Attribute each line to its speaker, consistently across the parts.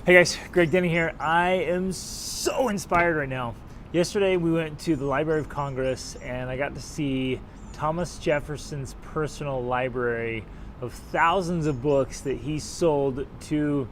Speaker 1: Hey guys, Greg Denny here. I am so inspired right now. Yesterday we went to the Library of Congress and I got to see Thomas Jefferson's personal library of thousands of books that he sold to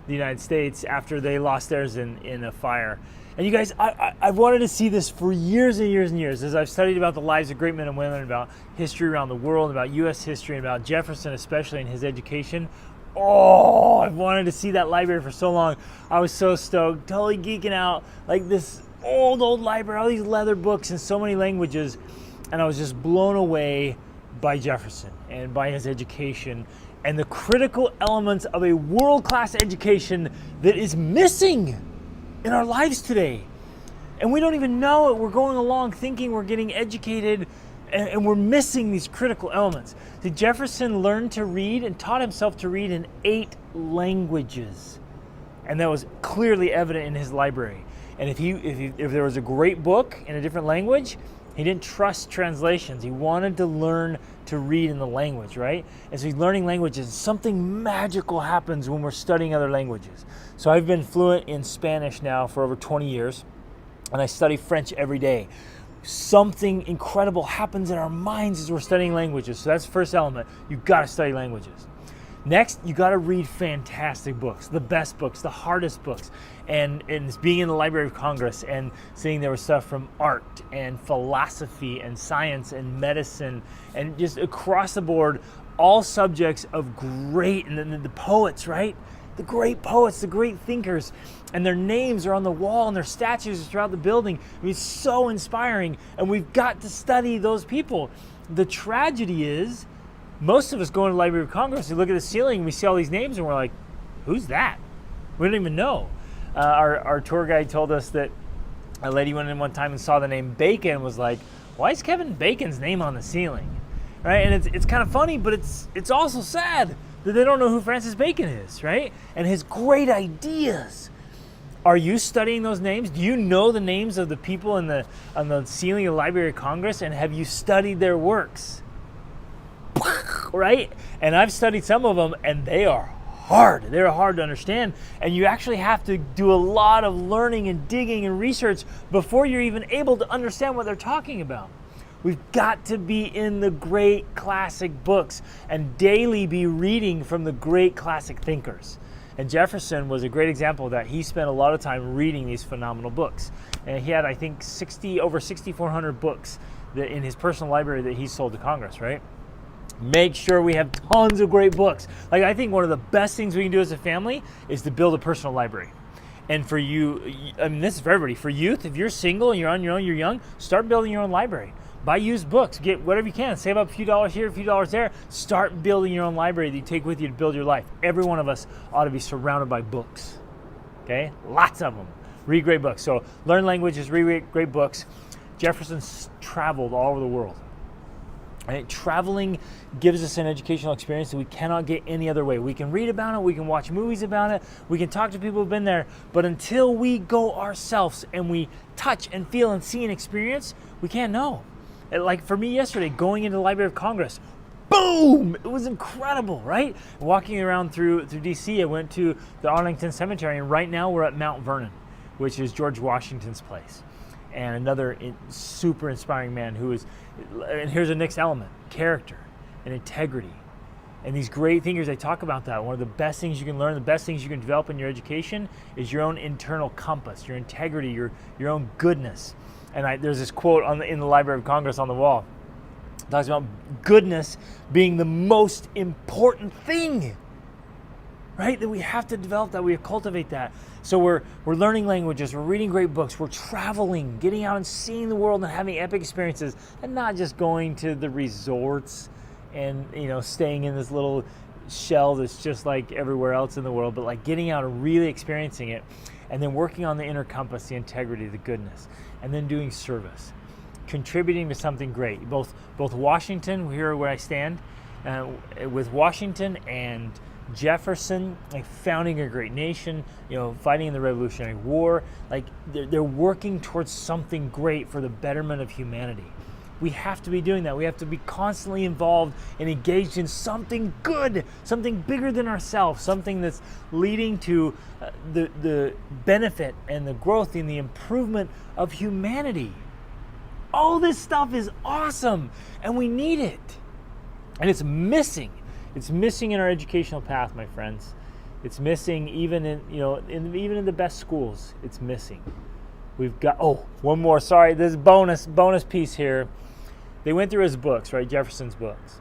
Speaker 1: the United States after they lost theirs in a fire. And you guys, I've wanted to see this for years and years and years as I've studied about the lives of great men and women, about history around the world, about U.S. history, and about Jefferson especially and his education. Oh, I've wanted to see that library for so long. I was so stoked, totally geeking out. Like this old library, all these leather books in so many languages. And I was just blown away by Jefferson and by his education and the critical elements of a world-class education that is missing in our lives today. And we don't even know it. We're going along thinking we're getting educated and we're missing these critical elements. See, Jefferson learned to read and taught himself to read in 8 languages. And that was clearly evident in his library. And if there was a great book in a different language, he didn't trust translations. He wanted to learn to read in the language, right? And so he's learning languages. Something magical happens when we're studying other languages. So I've been fluent in Spanish now for over 20 years, and I study French every day. Something incredible happens in our minds as we're studying languages. So that's the first element. You've got to study languages. Next, you got to read fantastic books, the best books, the hardest books. And being in the Library of Congress and seeing there was stuff from art and philosophy and science and medicine and just across the board, all subjects of great, and then the poets, right? The great poets, the great thinkers, and their names are on the wall and their statues are throughout the building. I mean, it's so inspiring, and we've got to study those people. The tragedy is, most of us go into the Library of Congress, we look at the ceiling and we see all these names and we're like, who's that? We don't even know. Our tour guide told us that a lady went in one time and saw the name Bacon and was like, why is Kevin Bacon's name on the ceiling? Right? And it's kind of funny, but it's also sad that they don't know who Francis Bacon is, right? And his great ideas. Are you studying those names? Do you know the names of the people on the ceiling of the Library of Congress, and have you studied their works? Right? And I've studied some of them, and they are hard. They're hard to understand, and you actually have to do a lot of learning and digging and research before you're even able to understand what they're talking about. We've got to be in the great classic books and daily be reading from the great classic thinkers. And Jefferson was a great example of that. He spent a lot of time reading these phenomenal books. And he had, I think, over 6,400 books in his personal library that he sold to Congress, right? Make sure we have tons of great books. Like, I think one of the best things we can do as a family is to build a personal library. And for you, I mean, this is for everybody. For youth, if you're single and you're on your own, you're young, start building your own library. Buy used books, get whatever you can, save up a few dollars here, a few dollars there. Start building your own library that you take with you to build your life. Every one of us ought to be surrounded by books, okay? Lots of them. Read great books. So learn languages, read great books. Jefferson traveled all over the world. Right? Traveling gives us an educational experience that we cannot get any other way. We can read about it, we can watch movies about it, we can talk to people who've been there, but until we go ourselves and we touch and feel and see and experience, we can't know. Like for me yesterday, going into the Library of Congress, boom! It was incredible, right? Walking around through DC, I went to the Arlington Cemetery, and right now we're at Mount Vernon, which is George Washington's place. And another super inspiring man and here's the next element, character and integrity. And these great thinkers, they talk about that. One of the best things you can learn, the best things you can develop in your education is your own internal compass, your integrity, your own goodness. And there's this quote in the Library of Congress on the wall. It talks about goodness being the most important thing, right? That we have to develop that, we have to cultivate that. So we're learning languages, we're reading great books, we're traveling, getting out and seeing the world and having epic experiences, and not just going to the resorts and staying in this little shell that's just like everywhere else in the world, but like getting out and really experiencing it, and then working on the inner compass, the integrity, the goodness, and then doing service, contributing to something great. Both Washington, here where I stand, with Washington and Jefferson, like founding a great nation, fighting in the Revolutionary War, like they're working towards something great for the betterment of humanity. We have to be doing that. We have to be constantly involved and engaged in something good, something bigger than ourselves, something that's leading to the benefit and the growth and the improvement of humanity. All this stuff is awesome, and we need it. And it's missing. It's missing in our educational path, my friends. It's missing even in even in the best schools. It's missing. We've got one more. Sorry, this bonus piece here. They went through his books, right? Jefferson's books,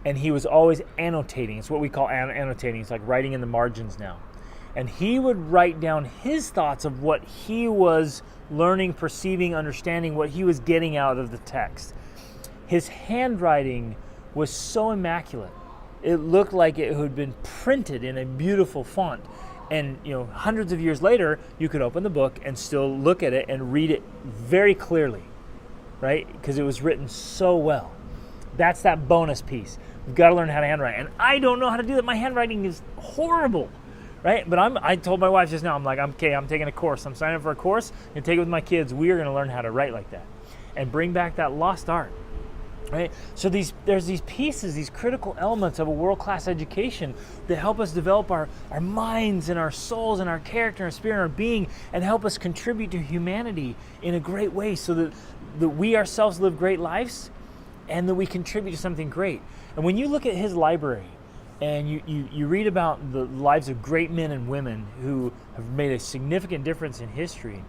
Speaker 1: and he was always annotating. It's what we call annotating. It's like writing in the margins now. And he would write down his thoughts of what he was learning, perceiving, understanding, what he was getting out of the text. His handwriting was so immaculate. It looked like it had been printed in a beautiful font. And hundreds of years later, you could open the book and still look at it and read it very clearly, right? Because it was written so well. That's that bonus piece. We've got to learn how to handwrite. And I don't know how to do that. My handwriting is horrible. Right? But I told my wife just now, I'm taking a course. I'm signing up for a course and take it with my kids. We are going to learn how to write like that and bring back that lost art. Right? So there's these pieces, these critical elements of a world-class education that help us develop our minds and our souls and our character and our spirit and our being, and help us contribute to humanity in a great way, so that we ourselves live great lives and that we contribute to something great. And when you look at his library, and you read about the lives of great men and women who have made a significant difference in history,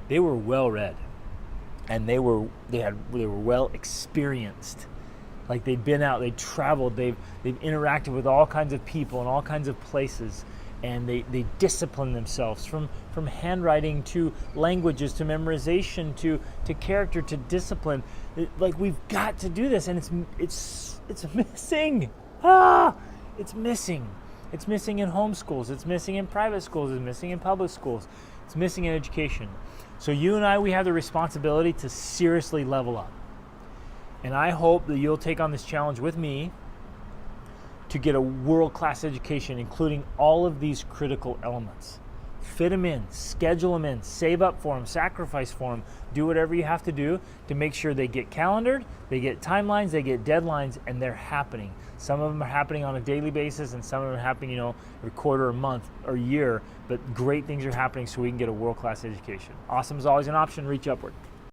Speaker 1: they were well read, and they were well experienced. Like, they'd been out, they'd traveled, they've interacted with all kinds of people in all kinds of places, and they disciplined themselves from handwriting to languages to memorization to character to discipline. We've got to do this, and it's missing. It's missing. It's missing in homeschools. It's missing in private schools. It's missing in public schools. It's missing in education. So you and I, we have the responsibility to seriously level up. And I hope that you'll take on this challenge with me to get a world-class education, including all of these critical elements. Fit them in, schedule them in, save up for them, sacrifice for them, do whatever you have to do to make sure they get calendared, they get timelines, they get deadlines, and they're happening. Some of them are happening on a daily basis, and some of them are happening, every quarter, a month, or year, but great things are happening so we can get a world-class education. Awesome is always an option. Reach upward.